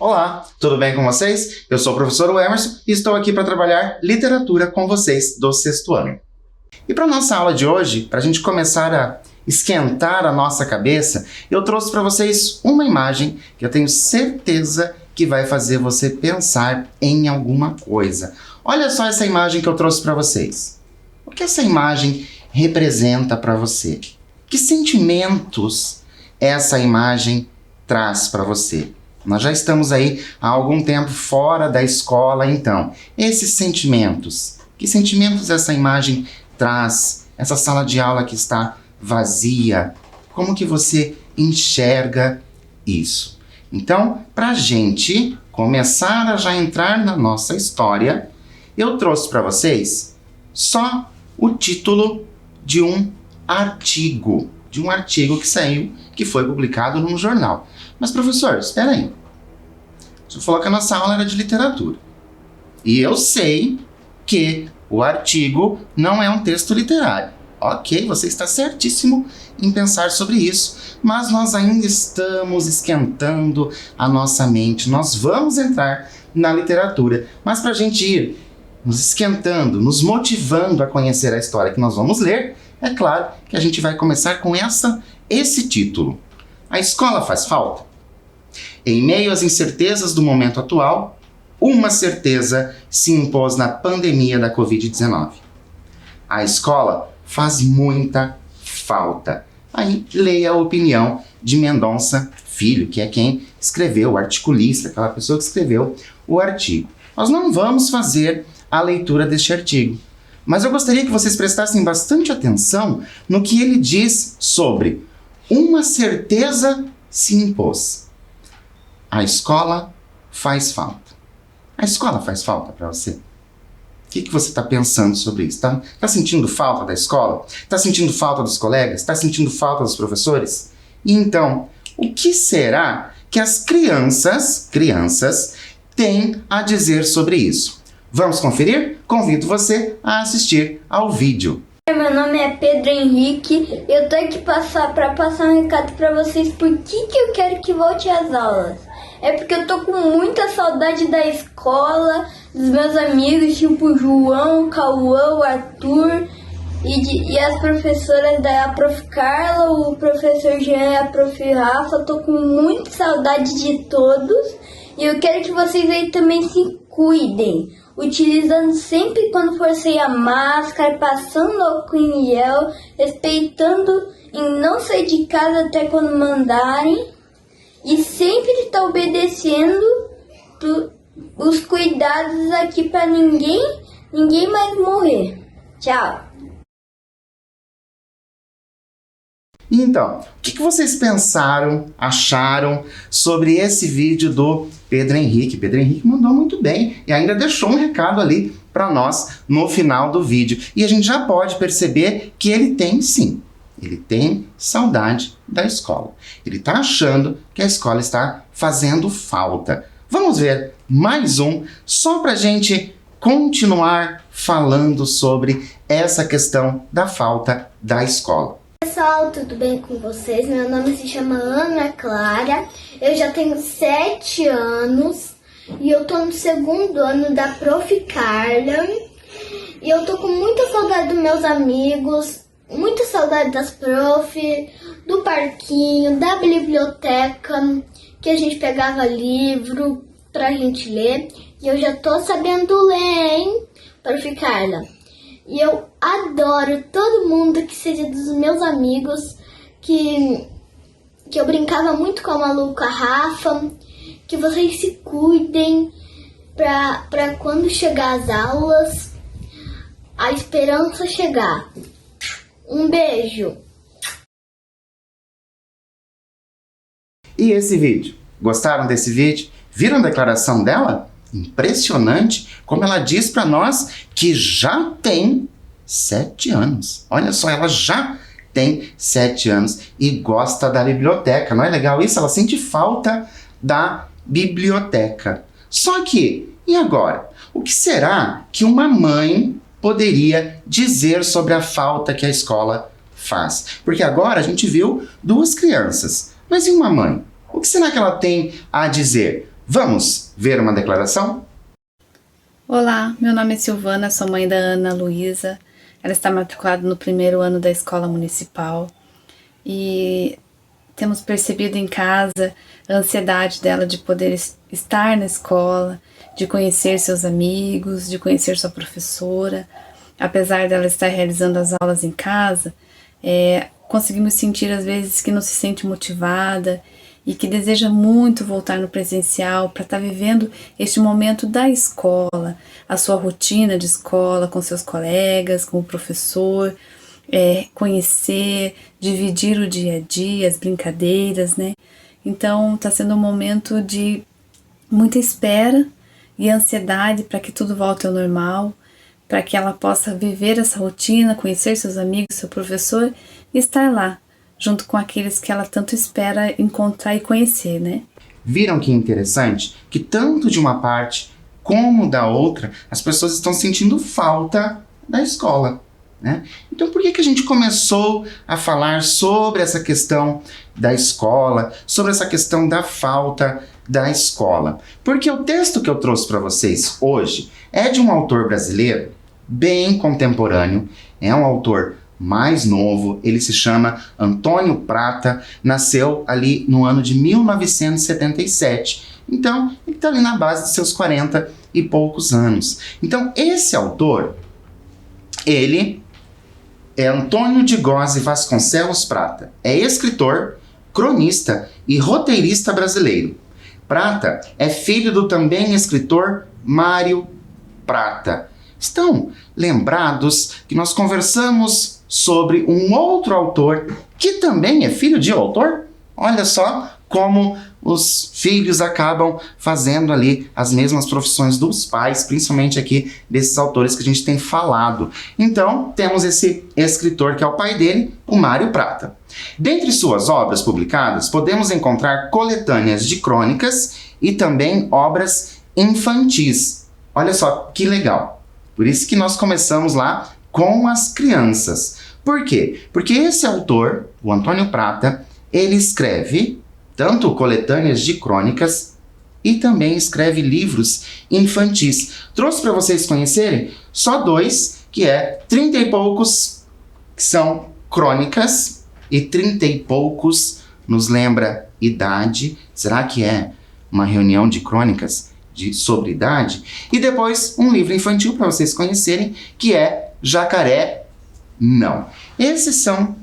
Olá, tudo bem com vocês? Eu sou o professor Emerson e estou aqui para trabalhar literatura com vocês do sexto ano. E para a nossa aula de hoje, para a gente começar a esquentar a nossa cabeça, eu trouxe para vocês uma imagem que eu tenho certeza que vai fazer você pensar em alguma coisa. Olha só essa imagem que eu trouxe para vocês. O que essa imagem representa para você? Que sentimentos essa imagem traz para você? Nós já estamos aí há algum tempo fora da escola, então, esses sentimentos, que sentimentos essa imagem traz? Essa sala de aula que está vazia, como que você enxerga isso? Então, para a gente começar a já entrar na nossa história, eu trouxe para vocês só o título de um artigo que saiu, que foi publicado num jornal. Mas, professor, espera aí. O senhor falou que a nossa aula era de literatura. E eu sei que o artigo não é um texto literário. Ok, você está certíssimo em pensar sobre isso, mas nós ainda estamos esquentando a nossa mente. Nós vamos entrar na literatura, mas para a gente ir nos esquentando, nos motivando a conhecer a história que nós vamos ler, é claro que a gente vai começar com esse título. A escola faz falta? Em meio às incertezas do momento atual, uma certeza se impôs na pandemia da Covid-19. A escola faz muita falta. Aí leia a opinião de Mendonça Filho, que é quem escreveu, o articulista, aquela pessoa que escreveu o artigo. Nós não vamos fazer a leitura deste artigo, mas eu gostaria que vocês prestassem bastante atenção no que ele diz sobre uma certeza se impôs. A escola faz falta. A escola faz falta para você? O que você está pensando sobre isso? Tá sentindo falta da escola? Está sentindo falta dos colegas? Está sentindo falta dos professores? E então, o que será que as crianças têm a dizer sobre isso? Vamos conferir? Convido você a assistir ao vídeo. Meu nome é Pedro Henrique, eu tô aqui para passar um recado para vocês por que eu quero que volte às aulas. É porque eu tô com muita saudade da escola, dos meus amigos, tipo o João, o Cauã, o Arthur e as professoras da Prof. Carla, o professor Jean e a Prof. Rafa. Eu tô com muita saudade de todos e eu quero que vocês aí também se cuidem, utilizando sempre quando for sair a máscara, passando álcool em gel, respeitando em não sair de casa até quando mandarem e sempre estar obedecendo os cuidados aqui para ninguém mais morrer. Tchau! Então, o que vocês pensaram, acharam sobre esse vídeo do Pedro Henrique? Pedro Henrique mandou muito bem e ainda deixou um recado ali para nós no final do vídeo. E a gente já pode perceber que ele tem sim, ele tem saudade da escola. Ele está achando que a escola está fazendo falta. Vamos ver mais um, só para a gente continuar falando sobre essa questão da falta da escola. Pessoal, tudo bem com vocês? Meu nome se chama Ana Clara, eu já tenho 7 anos e eu tô no 2º ano da Prof. Carla e eu tô com muita saudade dos meus amigos, muita saudade das prof, do parquinho, da biblioteca, que a gente pegava livro pra gente ler e eu já tô sabendo ler, hein, Prof. Carla? E eu adoro todo mundo que seja dos meus amigos, que eu brincava muito com a maluca Rafa, que vocês se cuidem pra quando chegar as aulas, a esperança chegar. Um beijo! E esse vídeo? Gostaram desse vídeo? Viram a declaração dela? Impressionante como ela diz para nós que já tem 7 anos. Olha só, ela já tem 7 anos e gosta da biblioteca. Não é legal isso? Ela sente falta da biblioteca. Só que, e agora? O que será que uma mãe poderia dizer sobre a falta que a escola faz? Porque agora a gente viu 2 crianças. Mas e uma mãe? O que será que ela tem a dizer? Vamos ver uma declaração? Olá, meu nome é Silvana, sou mãe da Ana Luísa. Ela está matriculada no primeiro ano da escola municipal e temos percebido em casa a ansiedade dela de poder estar na escola, de conhecer seus amigos, de conhecer sua professora. Apesar dela estar realizando as aulas em casa, conseguimos sentir às vezes que não se sente motivada e que deseja muito voltar no presencial para estar vivendo este momento da escola, a sua rotina de escola com seus colegas, com o professor, conhecer, dividir o dia a dia, as brincadeiras, né? Então está sendo um momento de muita espera e ansiedade para que tudo volte ao normal, para que ela possa viver essa rotina, conhecer seus amigos, seu professor e estar lá, junto com aqueles que ela tanto espera encontrar e conhecer, né? Viram que interessante? Que tanto de uma parte como da outra, as pessoas estão sentindo falta da escola, né? Então por que a gente começou a falar sobre essa questão da escola, sobre essa questão da falta da escola? Porque o texto que eu trouxe para vocês hoje é de um autor brasileiro bem contemporâneo, é um autor mais novo, ele se chama Antônio Prata, nasceu ali no ano de 1977, então ele está ali na base de seus 40 e poucos anos. Então esse autor, ele é Antônio de Góes Vasconcelos Prata, é escritor, cronista e roteirista brasileiro. Prata é filho do também escritor Mário Prata. Estão lembrados que nós conversamos sobre um outro autor que também é filho de autor? Olha só como os filhos acabam fazendo ali as mesmas profissões dos pais, principalmente aqui desses autores que a gente tem falado. Então, temos esse escritor que é o pai dele, o Mário Prata. Dentre suas obras publicadas, podemos encontrar coletâneas de crônicas e também obras infantis. Olha só que legal. Por isso que nós começamos lá com as crianças. Por quê? Porque esse autor, o Antônio Prata, ele escreve tanto coletâneas de crônicas e também escreve livros infantis. Trouxe para vocês conhecerem só dois, que é 30 e poucos, que são crônicas, e 30 e poucos nos lembra idade. Será que é uma reunião de crônicas sobre idade? E depois um livro infantil para vocês conhecerem, que é Jacaré Não. Esses são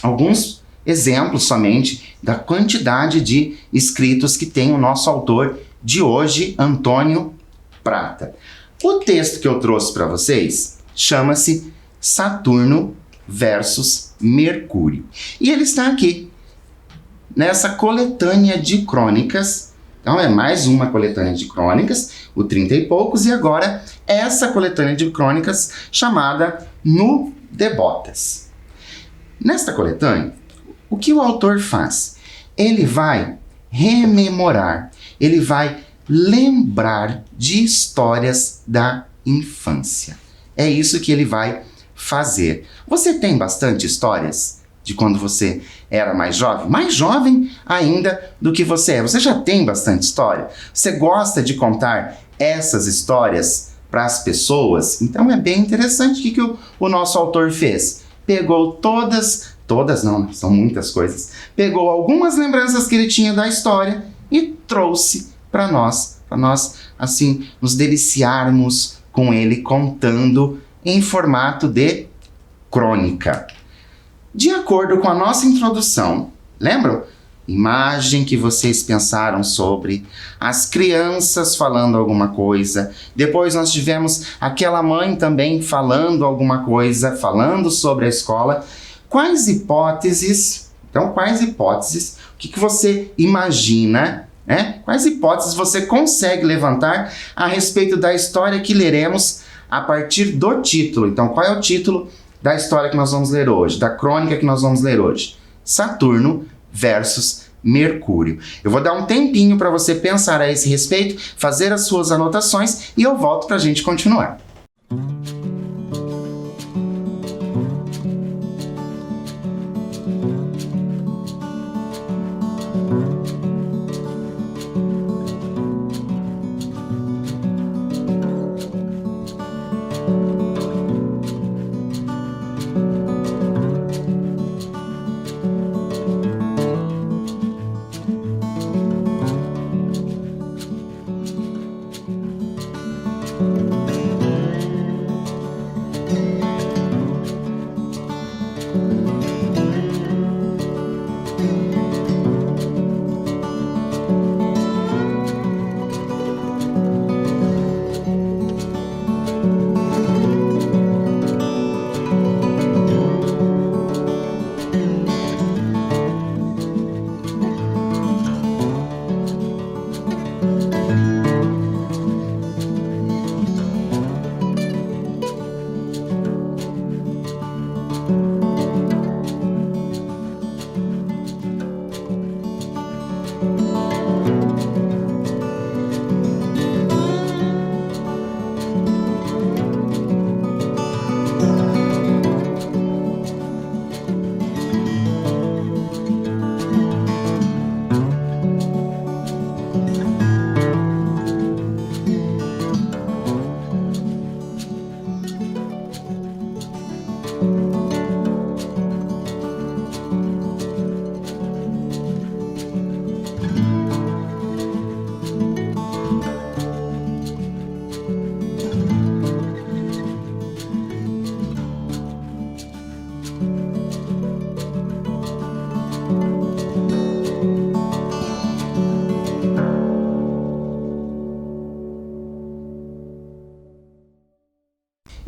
alguns exemplos somente da quantidade de escritos que tem o nosso autor de hoje, Antônio Prata. O texto que eu trouxe para vocês chama-se Saturno versus Mercúrio. E ele está aqui, nessa coletânea de crônicas. Então é mais uma coletânea de crônicas, o 30 e poucos, e agora essa coletânea de crônicas chamada No Debotas. Nesta coletânea, o que o autor faz? Ele vai rememorar, ele vai lembrar de histórias da infância. É isso que ele vai fazer. Você tem bastante histórias de quando você era mais jovem? Mais jovem ainda do que você é. Você já tem bastante história? Você gosta de contar essas histórias para as pessoas? Então é bem interessante o que o nosso autor fez. Pegou todas não, são muitas coisas. Pegou algumas lembranças que ele tinha da história e trouxe para nós, assim, nos deliciarmos com ele contando em formato de crônica. De acordo com a nossa introdução, lembram? Imagem que vocês pensaram sobre, as crianças falando alguma coisa, depois nós tivemos aquela mãe também falando alguma coisa, falando sobre a escola. Quais hipóteses, o que você imagina, né? Quais hipóteses você consegue levantar a respeito da história que leremos a partir do título? Então, qual é o título da história que nós vamos ler hoje, da crônica que nós vamos ler hoje? Saturno versus Mercúrio. Eu vou dar um tempinho para você pensar a esse respeito, fazer as suas anotações e eu volto para a gente continuar.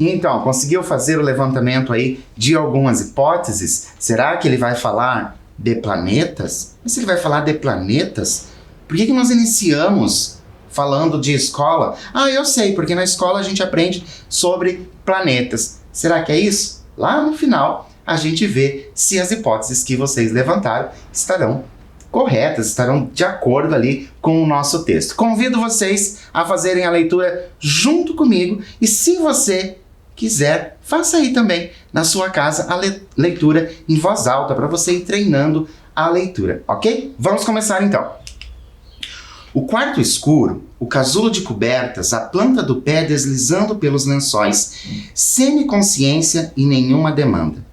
E então, conseguiu fazer o levantamento aí de algumas hipóteses? Será que ele vai falar de planetas? Mas se ele vai falar de planetas, por que nós iniciamos falando de escola? Ah, eu sei, porque na escola a gente aprende sobre planetas. Será que é isso? Lá no final a gente vê se as hipóteses que vocês levantaram estarão corretas, estarão de acordo ali com o nosso texto. Convido vocês a fazerem a leitura junto comigo e se você quiser, faça aí também na sua casa a leitura em voz alta para você ir treinando a leitura, ok? Vamos começar então. O quarto escuro, o casulo de cobertas, a planta do pé deslizando pelos lençóis, semiconsciência e nenhuma demanda.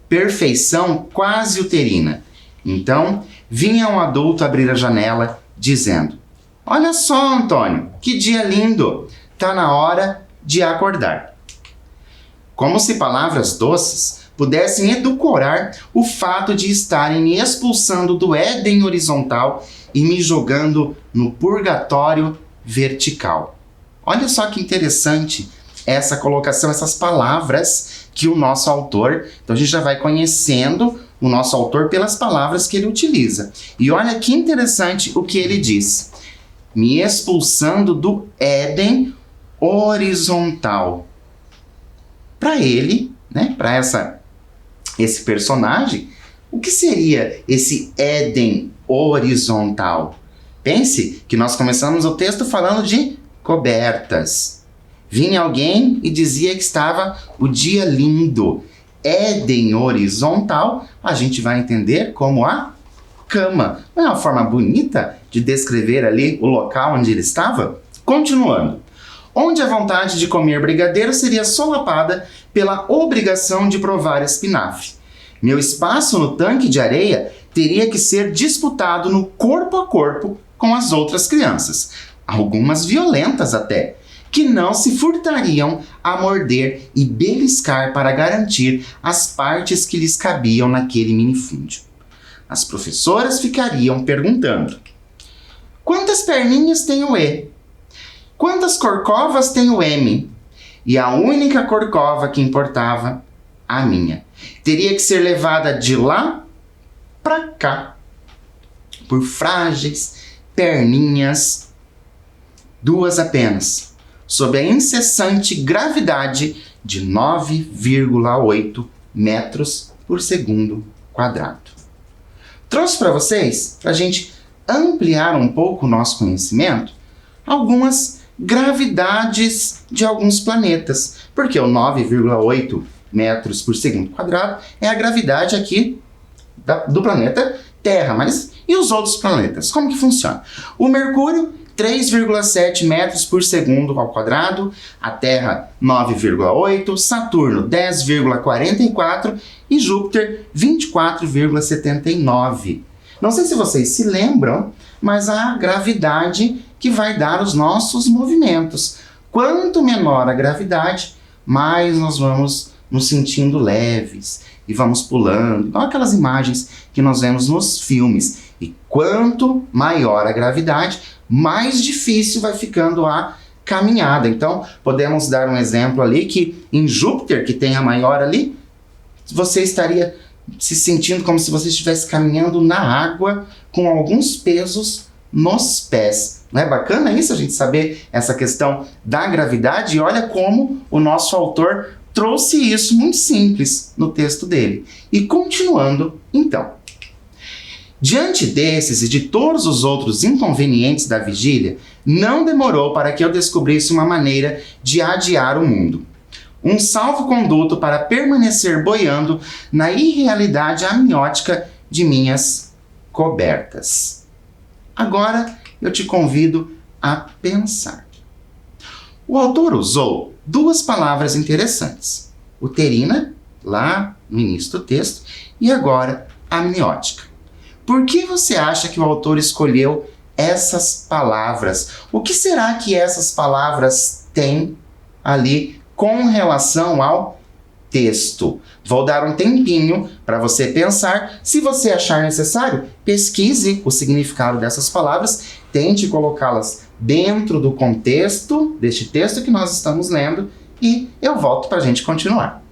Perfeição quase uterina. Então, vinha um adulto abrir a janela, dizendo: "Olha só, Antônio, que dia lindo! Tá na hora de acordar." Como se palavras doces pudessem edulcorar o fato de estarem me expulsando do Éden horizontal e me jogando no purgatório vertical. Olha só que interessante essa colocação, essas palavras que o nosso autor... Então a gente já vai conhecendo o nosso autor pelas palavras que ele utiliza. E olha que interessante o que ele diz. Me expulsando do Éden horizontal. Para ele, né, para esse personagem, o que seria esse Éden horizontal? Pense que nós começamos o texto falando de cobertas. Vinha alguém e dizia que estava o dia lindo. Éden horizontal, a gente vai entender como a cama. Não é uma forma bonita de descrever ali o local onde ele estava? Continuando. Onde a vontade de comer brigadeiro seria solapada pela obrigação de provar espinafre. Meu espaço no tanque de areia teria que ser disputado no corpo a corpo com as outras crianças, algumas violentas até, que não se furtariam a morder e beliscar para garantir as partes que lhes cabiam naquele minifúndio. As professoras ficariam perguntando: quantas perninhas tem o E? Quantas corcovas tem o M? E a única corcova que importava, a minha, teria que ser levada de lá para cá, por frágeis perninhas, duas apenas, sob a incessante gravidade de 9,8 metros por segundo quadrado. Trouxe para vocês, para a gente ampliar um pouco o nosso conhecimento, algumas gravidades de alguns planetas, porque o 9,8 metros por segundo quadrado é a gravidade aqui do planeta Terra, mas e os outros planetas? Como que funciona? O Mercúrio, 3,7 metros por segundo ao quadrado, a Terra 9,8, Saturno 10,44 e Júpiter 24,79. Não sei se vocês se lembram, mas a gravidade que vai dar os nossos movimentos. quanto menor a gravidade, mais nós vamos nos sentindo leves e vamos pulando, igual aquelas imagens que nós vemos nos filmes. E quanto maior a gravidade, mais difícil vai ficando a caminhada. Então, podemos dar um exemplo ali que em Júpiter, que tem a maior ali, você estaria se sentindo como se você estivesse caminhando na água com alguns pesos nos pés. Não é bacana isso, a gente saber essa questão da gravidade? E olha como o nosso autor trouxe isso muito simples no texto dele. E continuando, então. Diante desses e de todos os outros inconvenientes da vigília, não demorou para que eu descobrisse uma maneira de adiar o mundo. Um salvo-conduto para permanecer boiando na irrealidade amniótica de minhas cobertas. Agora eu te convido a pensar. O autor usou duas palavras interessantes. Uterina, lá no início do texto, e agora amniótica. Por que você acha que o autor escolheu essas palavras? O que será que essas palavras têm ali com relação ao texto? Vou dar um tempinho para você pensar. Se você achar necessário, pesquise o significado dessas palavras, tente colocá-las dentro do contexto deste texto que nós estamos lendo e eu volto para a gente continuar.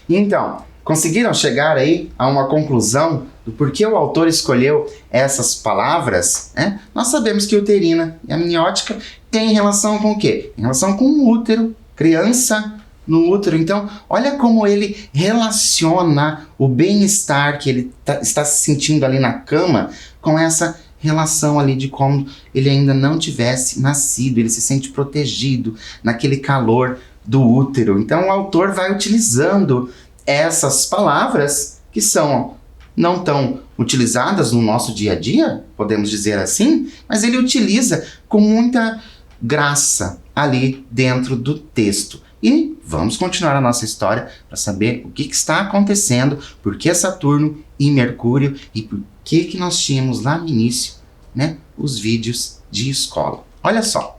Então, conseguiram chegar aí a uma conclusão do porquê o autor escolheu essas palavras? Né? Nós sabemos que uterina e amniótica têm relação com o quê? Em relação com o útero, criança no útero. Então, olha como ele relaciona o bem-estar que ele está se sentindo ali na cama com essa relação ali de como ele ainda não tivesse nascido, ele se sente protegido naquele calor do útero. Então o autor vai utilizando essas palavras que são não tão utilizadas no nosso dia a dia, podemos dizer assim, mas ele utiliza com muita graça ali dentro do texto. E vamos continuar a nossa história para saber o que está acontecendo, por que Saturno e Mercúrio e por que nós tínhamos lá no início, né, os vídeos de escola. Olha só.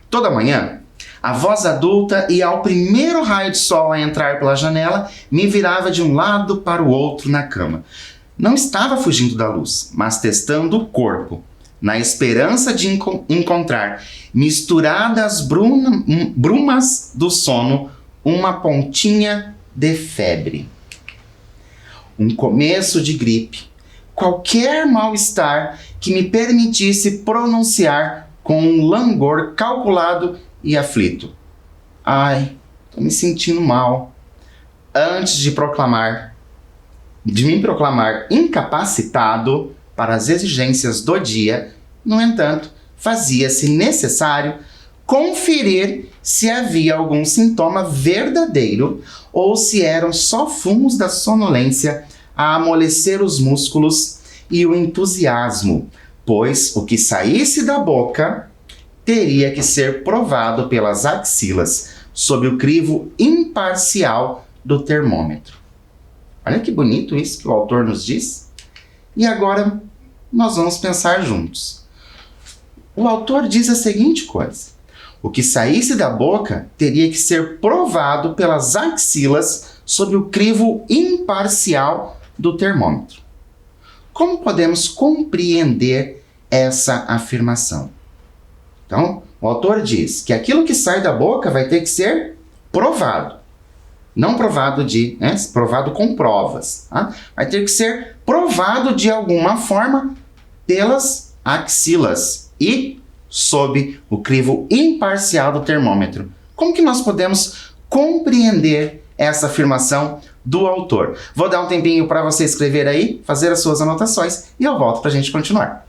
Toda manhã, a voz adulta e ao primeiro raio de sol a entrar pela janela, me virava de um lado para o outro na cama. Não estava fugindo da luz, mas testando o corpo, na esperança de encontrar, misturada às brumas do sono, uma pontinha de febre. Um começo de gripe. Qualquer mal-estar que me permitisse pronunciar com um langor calculado e aflito. Ai, tô me sentindo mal. Antes de me proclamar incapacitado para as exigências do dia, no entanto, fazia-se necessário conferir se havia algum sintoma verdadeiro ou se eram só fumos da sonolência a amolecer os músculos e o entusiasmo, pois o que saísse da boca teria que ser provado pelas axilas, sob o crivo imparcial do termômetro. Olha que bonito isso que o autor nos diz. E agora nós vamos pensar juntos. O autor diz a seguinte coisa: o que saísse da boca teria que ser provado pelas axilas sob o crivo imparcial do termômetro. Como podemos compreender essa afirmação? Então, O autor diz que aquilo que sai da boca vai ter que ser provado. Não provado provado com provas. Tá? Vai ter que ser provado de alguma forma pelas axilas e sob o crivo imparcial do termômetro. Como que nós podemos compreender essa afirmação do autor? Vou dar um tempinho para você escrever aí, fazer as suas anotações e eu volto para a gente continuar.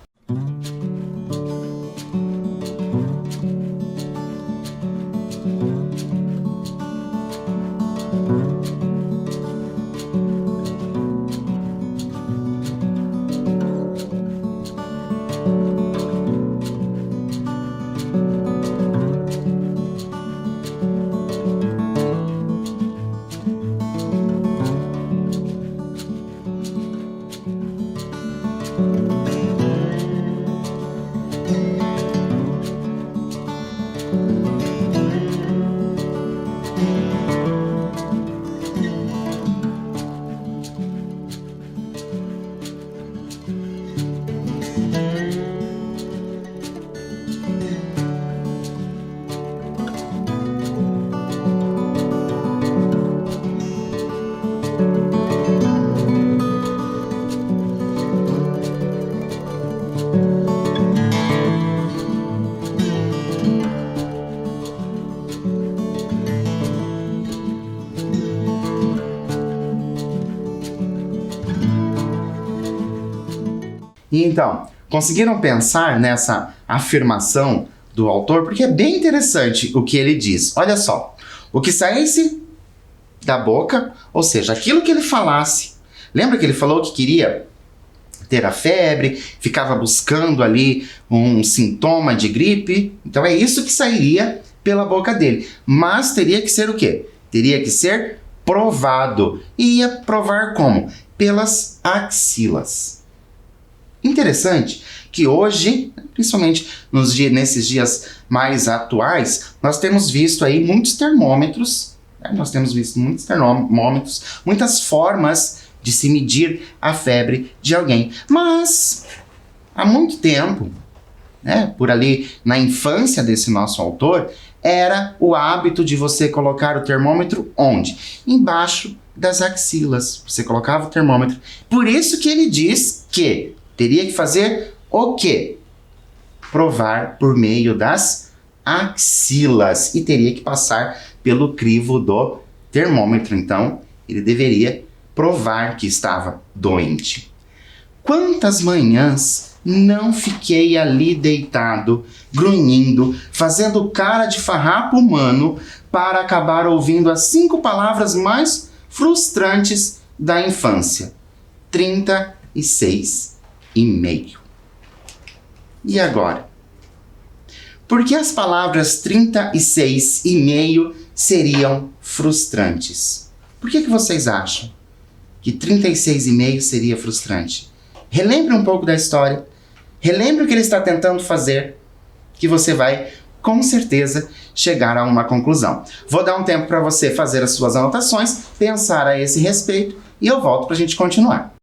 Então, conseguiram pensar nessa afirmação do autor? Porque é bem interessante o que ele diz. Olha só, o que saísse da boca, ou seja, aquilo que ele falasse. Lembra que ele falou que queria ter a febre, ficava buscando ali um sintoma de gripe? Então é isso que sairia pela boca dele. Mas teria que ser o quê? Teria que ser provado. E ia provar como? Pelas axilas. Interessante que hoje, principalmente nesses dias mais atuais, nós temos visto aí muitos termômetros, muitas formas de se medir a febre de alguém. Mas, há muito tempo, por ali na infância desse nosso autor, era o hábito de você colocar o termômetro onde? Embaixo das axilas. Você colocava o termômetro. Por isso que ele diz que teria que fazer o quê? Provar por meio das axilas. E teria que passar pelo crivo do termômetro. Então, ele deveria provar que estava doente. Quantas manhãs não fiquei ali deitado, grunhindo, fazendo cara de farrapo humano para acabar ouvindo as 5 palavras mais frustrantes da infância. 36 e meio. E agora? Por que as palavras 36 e meio seriam frustrantes? Por que vocês acham que 36 e meio seria frustrante? Relembre um pouco da história. Relembre o que ele está tentando fazer, que você vai, com certeza, chegar a uma conclusão. Vou dar um tempo para você fazer as suas anotações, pensar a esse respeito e eu volto para a gente continuar.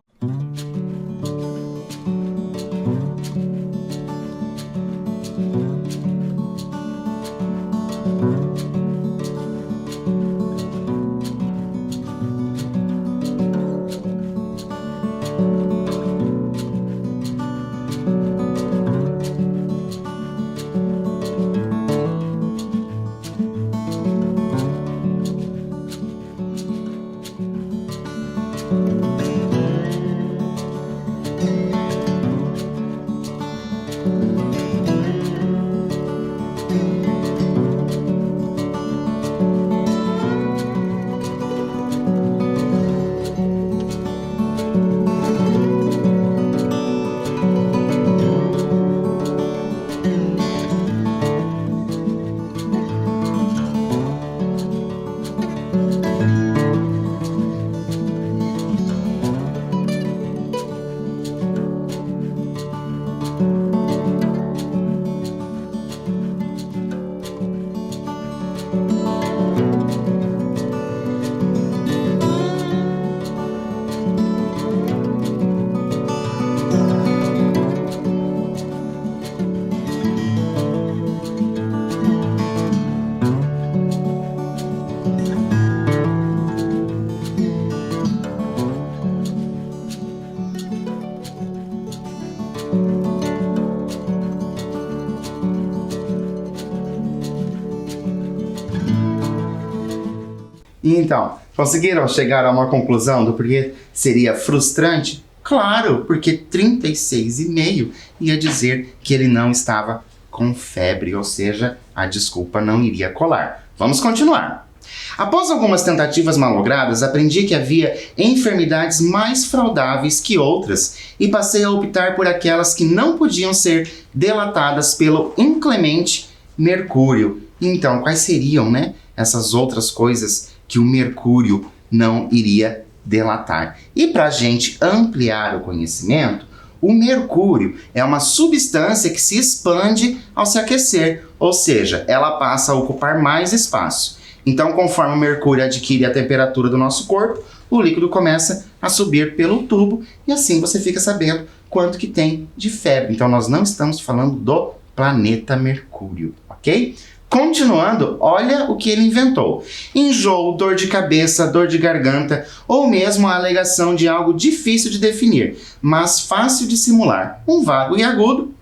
Então, conseguiram chegar a uma conclusão do porquê seria frustrante? Claro, porque 36,5 ia dizer que ele não estava com febre, ou seja, a desculpa não iria colar. Vamos continuar. Após algumas tentativas malogradas, aprendi que havia enfermidades mais fraudáveis que outras e passei a optar por aquelas que não podiam ser delatadas pelo inclemente mercúrio. Então, quais seriam, essas outras coisas que o mercúrio não iria delatar? E para a gente ampliar o conhecimento, o mercúrio é uma substância que se expande ao se aquecer, ou seja, ela passa a ocupar mais espaço. Então, conforme o mercúrio adquire a temperatura do nosso corpo, o líquido começa a subir pelo tubo e assim você fica sabendo quanto que tem de febre. Então, nós não estamos falando do planeta Mercúrio, ok? Continuando, olha o que ele inventou. Enjoo, dor de cabeça, dor de garganta ou mesmo a alegação de algo difícil de definir, mas fácil de simular. Um vago e agudo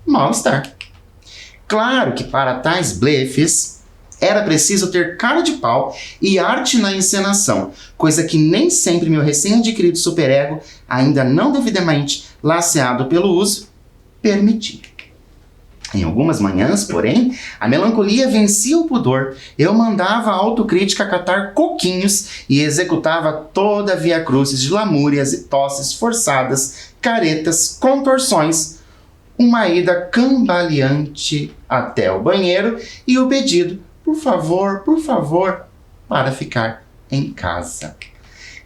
mal-estar. Claro que para tais blefes era preciso ter cara de pau e arte na encenação, coisa que nem sempre meu recém-adquirido superego, ainda não devidamente laceado pelo uso, permitia. Em algumas manhãs, porém, a melancolia vencia o pudor. Eu mandava a autocrítica catar coquinhos e executava toda a via-crucis de lamúrias e tosses forçadas, caretas, contorções, uma ida cambaleante até o banheiro e o pedido, por favor, para ficar em casa.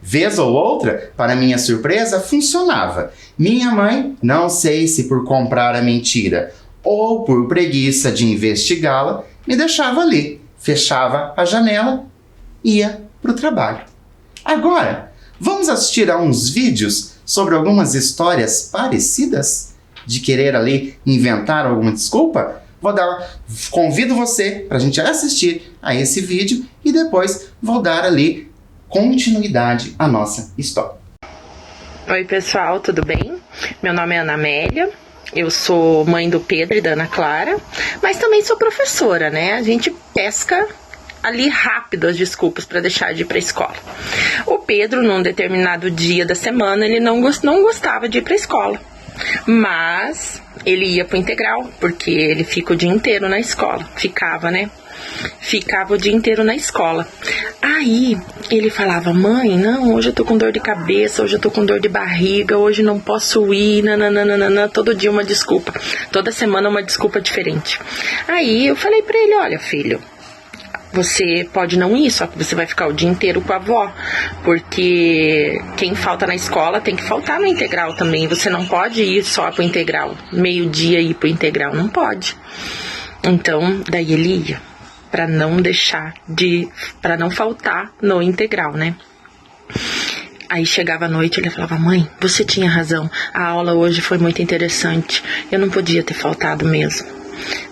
Vez ou outra, para minha surpresa, funcionava. Minha mãe, não sei se por comprar a mentira ou por preguiça de investigá-la, me deixava ali, fechava a janela, ia para o trabalho. Agora, vamos assistir a uns vídeos sobre algumas histórias parecidas? De querer ali inventar alguma desculpa? Convido você para a gente assistir a esse vídeo e depois vou dar ali continuidade à nossa história. Oi pessoal, tudo bem? Meu nome é Ana Amélia. Eu sou mãe do Pedro e da Ana Clara, mas também sou professora, né? A gente pesca ali rápido as desculpas para deixar de ir para a escola. O Pedro, num determinado dia da semana, ele não gostava de ir para a escola, mas ele ia para o integral, porque ele fica o dia inteiro na escola. Ficava o dia inteiro na escola. Aí ele falava: mãe, não, hoje eu tô com dor de cabeça, hoje eu tô com dor de barriga, hoje não posso ir, nananana, todo dia uma desculpa, toda semana uma desculpa diferente. Aí eu falei pra ele: olha filho, você pode não ir, só que você vai ficar o dia inteiro com a avó, porque quem falta na escola tem que faltar no integral também. Você não pode ir só pro integral, meio-dia ir pro integral, não pode. Então, daí ele ia, para não faltar no integral, né? Aí chegava a noite, ele falava: mãe, você tinha razão, a aula hoje foi muito interessante, eu não podia ter faltado mesmo,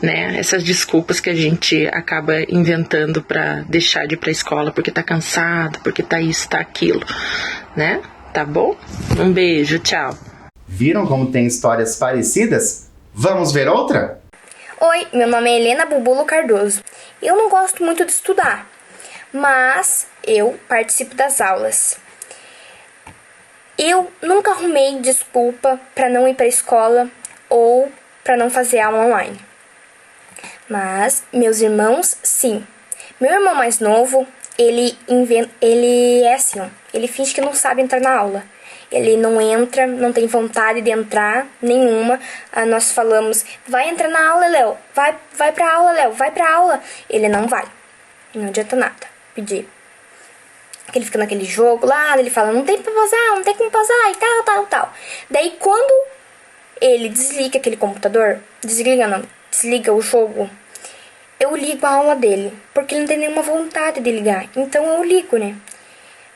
né? Essas desculpas que a gente acaba inventando para deixar de ir pra escola, porque tá cansado, porque tá isso, tá aquilo, né? Tá bom? Um beijo, tchau. Viram como tem histórias parecidas? Vamos ver outra? Oi, meu nome é Helena Bubulo Cardoso. Eu não gosto muito de estudar, mas eu participo das aulas. Eu nunca arrumei desculpa para não ir para a escola ou para não fazer aula online. Mas meus irmãos, sim. Meu irmão mais novo, ele é assim, ele finge que não sabe entrar na aula. Ele não entra, não tem vontade de entrar nenhuma. Nós falamos: vai entrar na aula, Léo. Vai pra aula, Léo. Vai pra aula. Ele não vai. Não adianta nada pedir. Ele fica naquele jogo lá, ele fala: não tem pra pausar, não tem como pausar e tal. Daí quando ele desliga aquele computador, desliga o jogo, eu ligo a aula dele, porque ele não tem nenhuma vontade de ligar. Então eu ligo, né?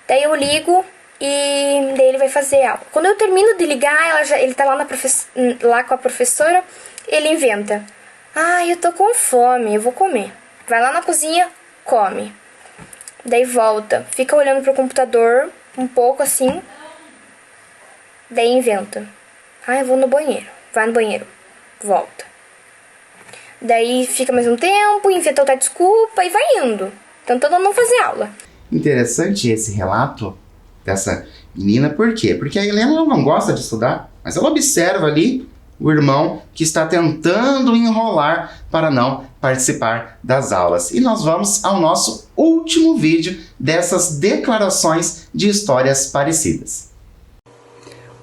Daí eu ligo e daí ele vai fazer aula. Quando eu termino de ligar, ele tá lá com a professora, ele inventa: eu tô com fome, eu vou comer. Vai lá na cozinha, come. Daí volta, fica olhando pro computador um pouco assim. Daí inventa: eu vou no banheiro. Vai no banheiro, volta. Daí fica mais um tempo, inventa outra desculpa e vai indo, tentando não fazer aula. Interessante esse relato dessa menina, por quê? Porque a Helena ela não gosta de estudar, mas ela observa ali o irmão que está tentando enrolar para não participar das aulas. E nós vamos ao nosso último vídeo dessas declarações de histórias parecidas.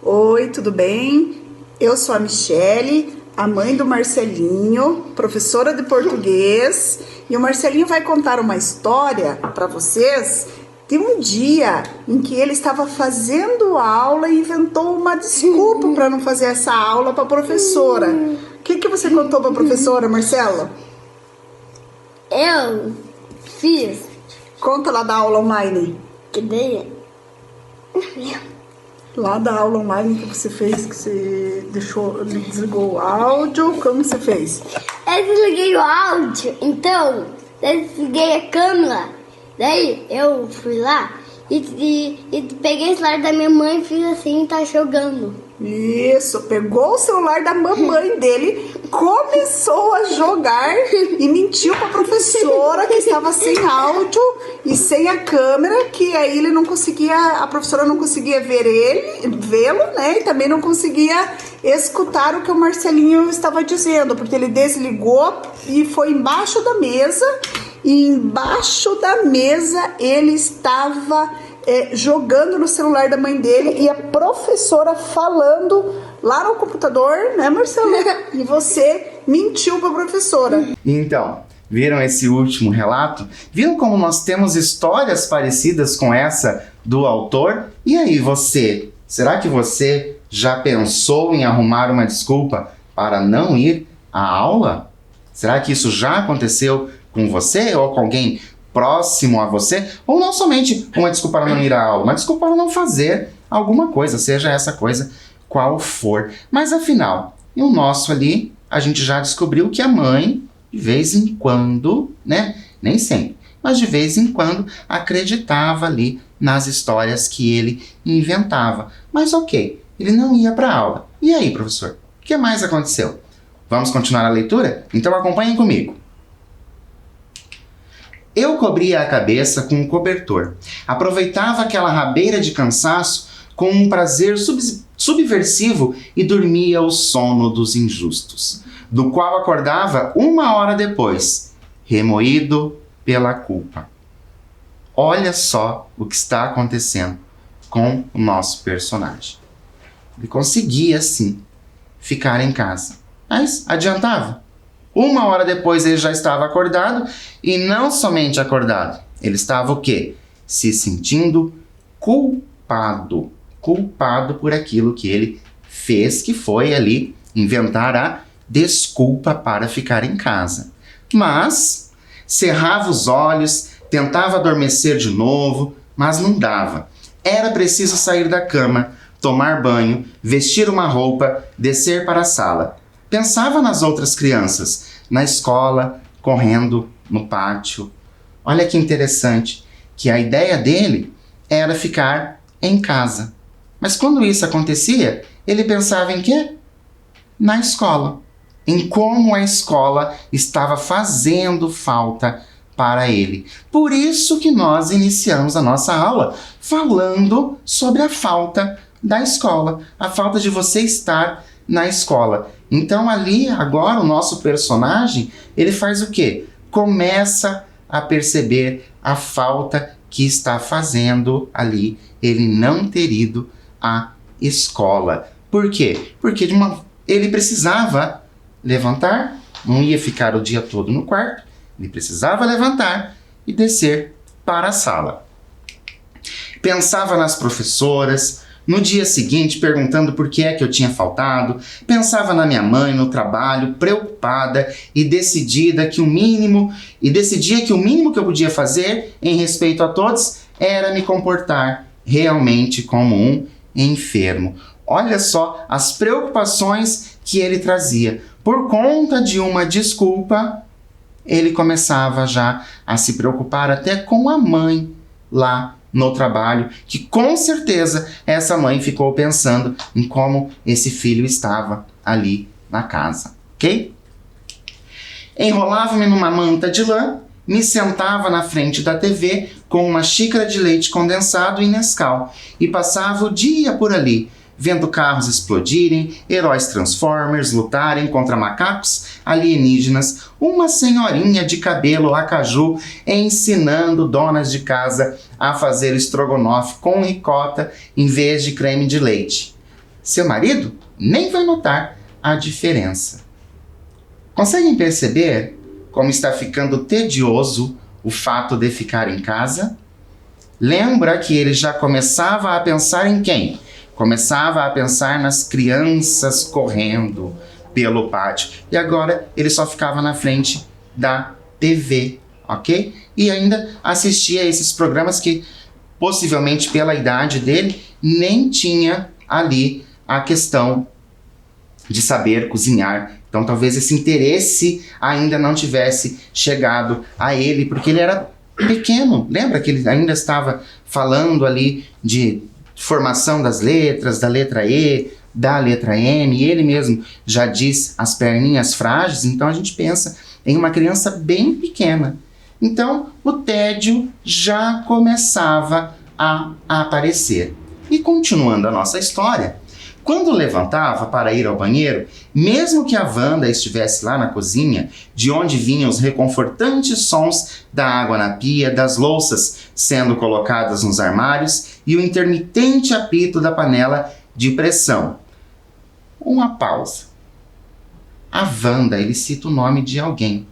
Oi, tudo bem? Eu sou a Michele, a mãe do Marcelinho, professora de português, e o Marcelinho vai contar uma história para vocês de um dia em que ele estava fazendo aula e inventou uma desculpa para não fazer essa aula para a professora. O que você contou para a professora, Marcelo? Eu fiz. Conta lá da aula online. Que daí? Lá da aula online que você fez, que você desligou o áudio, como você fez? Eu desliguei o áudio, então eu desliguei a câmera. Daí eu fui lá e peguei o celular da minha mãe e fiz assim, tá jogando. Isso, pegou o celular da mamãe dele, começou a jogar e mentiu pra professora que estava sem áudio e sem a câmera, que aí ele não conseguia, a professora não conseguia vê-lo, né? E também não conseguia escutar o que o Marcelinho estava dizendo, porque ele desligou e foi embaixo da mesa, e embaixo da mesa ele estava jogando no celular da mãe dele e a professora falando lá no computador, né, Marcelo? E você mentiu pra professora. Então, viram esse último relato? Viram como nós temos histórias parecidas com essa do autor? E aí você? Será que você já pensou em arrumar uma desculpa para não ir à aula? Será que isso já aconteceu com você ou com alguém próximo a você? Ou não somente uma desculpa para não ir à aula, uma desculpa para não fazer alguma coisa, seja essa coisa qual for. Mas afinal, e o nosso ali, a gente já descobriu que a mãe, de vez em quando, né? Nem sempre, mas de vez em quando acreditava ali nas histórias que ele inventava. Mas ok, ele não ia para a aula. E aí, professor? O que mais aconteceu? Vamos continuar a leitura? Então acompanhem comigo. Eu cobria a cabeça com um cobertor. Aproveitava aquela rabeira de cansaço com um prazer subversivo e dormia o sono dos injustos, do qual acordava 1 hora depois, remoído pela culpa. Olha só o que está acontecendo com o nosso personagem. Ele conseguia, sim, ficar em casa, mas adiantava. 1 hora depois ele já estava acordado, e não somente acordado, ele estava o quê? Se sentindo culpado. Culpado por aquilo que ele fez, que foi ali inventar a desculpa para ficar em casa. Mas cerrava os olhos, tentava adormecer de novo, mas não dava. Era preciso sair da cama, tomar banho, vestir uma roupa, descer para a sala. Pensava nas outras crianças, na escola, correndo no pátio. Olha que interessante, que a ideia dele era ficar em casa. Mas quando isso acontecia, ele pensava em quê? Na escola. Em como a escola estava fazendo falta para ele. Por isso que nós iniciamos a nossa aula falando sobre a falta da escola, a falta de você estar na escola. Então ali, agora, o nosso personagem, ele faz o quê? Começa a perceber a falta que está fazendo ali ele não ter ido à escola. Por quê? Porque ele precisava levantar, não ia ficar o dia todo no quarto, ele precisava levantar e descer para a sala. Pensava nas professoras, no dia seguinte perguntando por que é que eu tinha faltado, pensava na minha mãe, no trabalho, preocupada e decidia que o mínimo que eu podia fazer em respeito a todos era me comportar realmente como um enfermo. Olha só as preocupações que ele trazia. Por conta de uma desculpa, ele começava já a se preocupar até com a mãe lá no trabalho, que com certeza essa mãe ficou pensando em como esse filho estava ali na casa, ok? Enrolava-me numa manta de lã me sentava na frente da TV com uma xícara de leite condensado e Nescau e passava o dia por ali, vendo carros explodirem, heróis Transformers lutarem contra macacos alienígenas, uma senhorinha de cabelo acaju ensinando donas de casa a fazer estrogonofe com ricota em vez de creme de leite. Seu marido nem vai notar a diferença. Conseguem perceber como está ficando tedioso o fato de ficar em casa? Lembra que ele já começava a pensar em quem? Começava a pensar nas crianças correndo pelo pátio. E agora ele só ficava na frente da TV, ok? E ainda assistia a esses programas que, possivelmente pela idade dele, nem tinha ali a questão de saber cozinhar. Então talvez esse interesse ainda não tivesse chegado a ele, porque ele era pequeno. Lembra que ele ainda estava falando ali de formação das letras, da letra E, da letra M, e ele mesmo já diz as perninhas frágeis, então a gente pensa em uma criança bem pequena. Então o tédio já começava a aparecer. E continuando a nossa história, quando levantava para ir ao banheiro, mesmo que a Wanda estivesse lá na cozinha, de onde vinham os reconfortantes sons da água na pia, das louças sendo colocadas nos armários e o intermitente apito da panela de pressão. Uma pausa. A Wanda, ele cita o nome de alguém.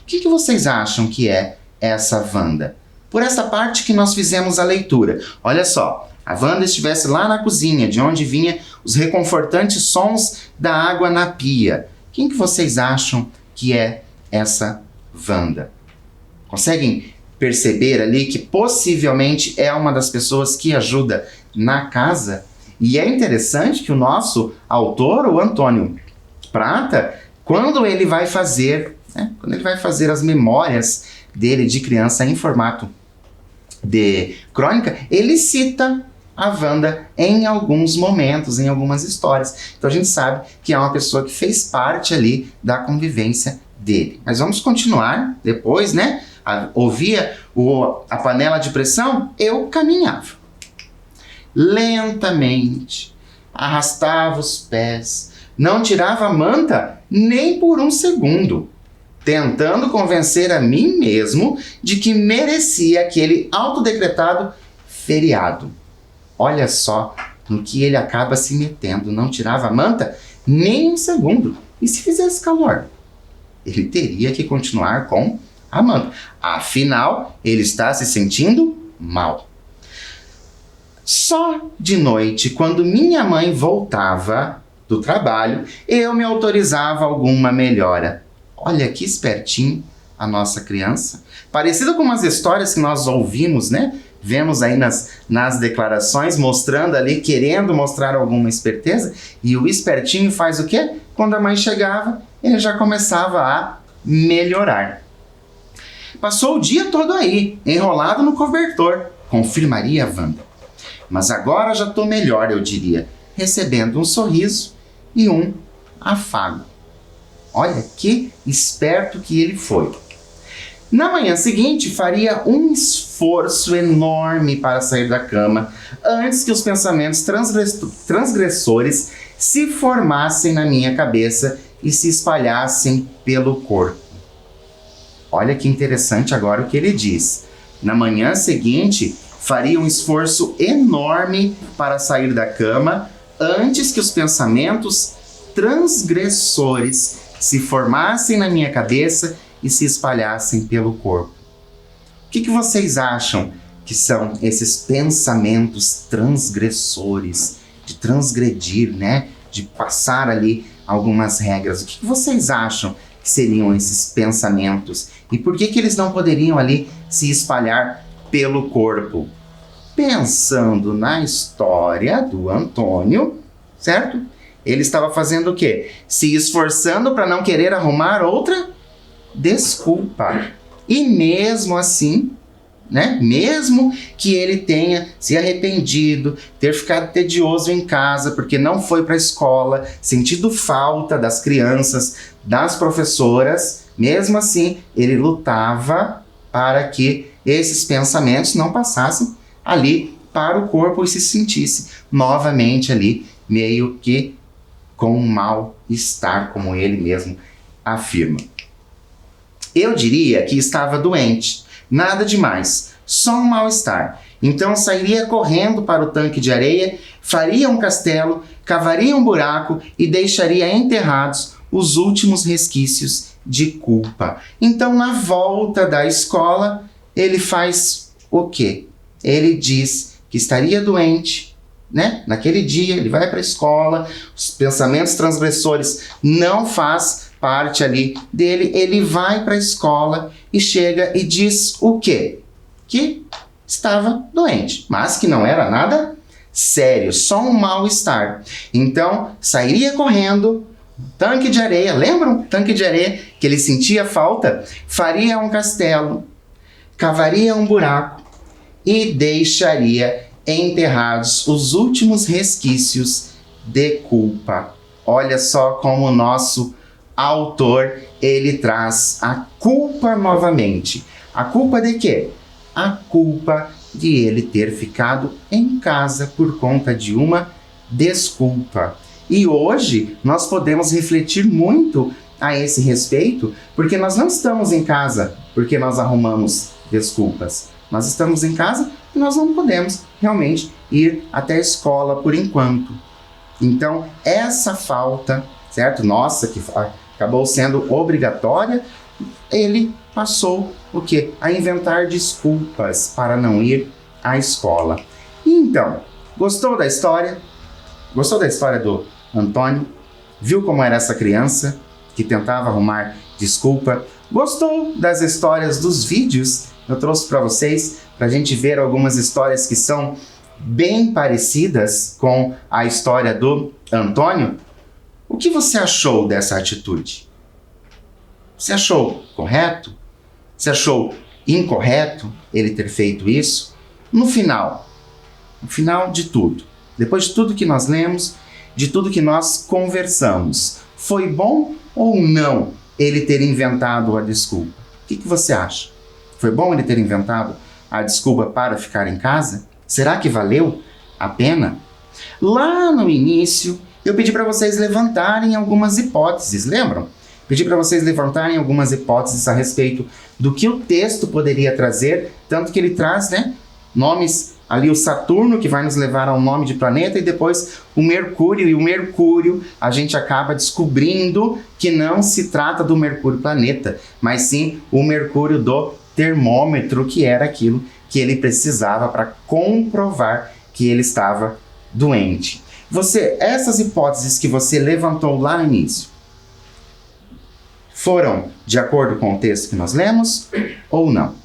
O que vocês acham que é essa Wanda? Por essa parte que nós fizemos a leitura. Olha só. A Wanda estivesse lá na cozinha, de onde vinha os reconfortantes sons da água na pia. Quem que vocês acham que é essa Wanda? Conseguem perceber ali que possivelmente é uma das pessoas que ajuda na casa? E é interessante que o nosso autor, o Antônio Prata, quando ele vai fazer as memórias dele de criança em formato de crônica, ele cita a Wanda em alguns momentos, em algumas histórias. Então a gente sabe que é uma pessoa que fez parte ali da convivência dele. Mas vamos continuar depois, né? Ouvia a panela de pressão, eu caminhava. Lentamente, arrastava os pés, não tirava a manta nem por um segundo, tentando convencer a mim mesmo de que merecia aquele autodecretado feriado. Olha só no que ele acaba se metendo. Não tirava a manta nem um segundo. E se fizesse calor? Ele teria que continuar com a manta. Afinal, ele está se sentindo mal. Só de noite, quando minha mãe voltava do trabalho, eu me autorizava alguma melhora. Olha que espertinho a nossa criança. Parecido com umas histórias que nós ouvimos, né? Vemos aí nas declarações, mostrando ali, querendo mostrar alguma esperteza. E o espertinho faz o quê? Quando a mãe chegava, ele já começava a melhorar. Passou o dia todo aí, enrolado no cobertor, confirmaria a Wanda. Mas agora já estou melhor, eu diria, recebendo um sorriso e um afago. Olha que esperto que ele foi. Na manhã seguinte, faria um esforço enorme para sair da cama antes que os pensamentos transgressores se formassem na minha cabeça e se espalhassem pelo corpo. Olha que interessante agora o que ele diz. Na manhã seguinte, faria um esforço enorme para sair da cama antes que os pensamentos transgressores se formassem na minha cabeça e se espalhassem pelo corpo. O que vocês acham que são esses pensamentos transgressores, de transgredir, né? De passar ali algumas regras? O que vocês acham que seriam esses pensamentos? E por que eles não poderiam ali se espalhar pelo corpo? Pensando na história do Antônio, certo? Ele estava fazendo o quê? Se esforçando para não querer arrumar outra desculpa. E mesmo assim, né? Mesmo que ele tenha se arrependido, ter ficado tedioso em casa porque não foi para a escola, sentido falta das crianças, das professoras, mesmo assim, ele lutava para que esses pensamentos não passassem ali para o corpo e se sentisse novamente ali, meio que com um mal-estar, como ele mesmo afirma. Eu diria que estava doente, nada demais, só um mal-estar. Então sairia correndo para o tanque de areia, faria um castelo, cavaria um buraco e deixaria enterrados os últimos resquícios de culpa. Então, na volta da escola, ele faz o quê? Ele diz que estaria doente, né? Naquele dia, ele vai para a escola, os pensamentos transgressores não faz parte ali dele, ele vai para a escola e chega e diz o quê? Que estava doente, mas que não era nada sério, só um mal-estar. Então, sairia correndo, tanque de areia, lembram? Tanque de areia, que ele sentia falta, faria um castelo, cavaria um buraco e deixaria enterrados os últimos resquícios de culpa. Olha só como o nosso autor, ele traz a culpa novamente. A culpa de quê? A culpa de ele ter ficado em casa por conta de uma desculpa. E hoje nós podemos refletir muito a esse respeito, porque nós não estamos em casa porque nós arrumamos desculpas. Nós estamos em casa e nós não podemos realmente ir até a escola por enquanto. Então, essa falta, certo? Nossa, que acabou sendo obrigatória, ele passou o quê? A inventar desculpas para não ir à escola. E então, gostou da história? Gostou da história do Antônio? Viu como era essa criança que tentava arrumar desculpa? Gostou das histórias dos vídeos? Eu trouxe para vocês, para a gente ver algumas histórias que são bem parecidas com a história do Antônio. O que você achou dessa atitude? Você achou correto? Você achou incorreto ele ter feito isso? No final de tudo, depois de tudo que nós lemos, de tudo que nós conversamos, foi bom ou não ele ter inventado a desculpa? O que você acha? Foi bom ele ter inventado a desculpa para ficar em casa? Será que valeu a pena? Lá no início, eu pedi para vocês levantarem algumas hipóteses, lembram? Pedi para vocês levantarem algumas hipóteses a respeito do que o texto poderia trazer, tanto que ele traz, né, nomes ali, o Saturno, que vai nos levar ao nome de planeta, e depois o Mercúrio. E o Mercúrio, a gente acaba descobrindo que não se trata do Mercúrio planeta, mas sim o Mercúrio do termômetro, que era aquilo que ele precisava para comprovar que ele estava doente. Essas hipóteses que você levantou lá no início, foram de acordo com o texto que nós lemos ou não?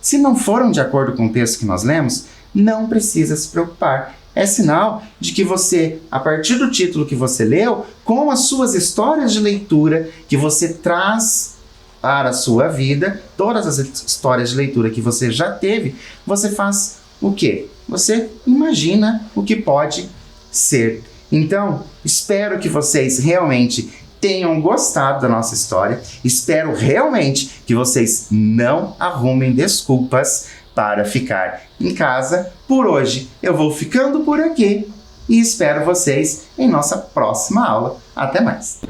Se não foram de acordo com o texto que nós lemos, não precisa se preocupar. É sinal de que você, a partir do título que você leu, com as suas histórias de leitura que você traz para a sua vida, todas as histórias de leitura que você já teve, você faz o quê? Você imagina o que pode ser. Então, espero que vocês realmente tenham gostado da nossa história. Espero realmente que vocês não arrumem desculpas para ficar em casa. Por hoje eu vou ficando por aqui e espero vocês em nossa próxima aula. Até mais!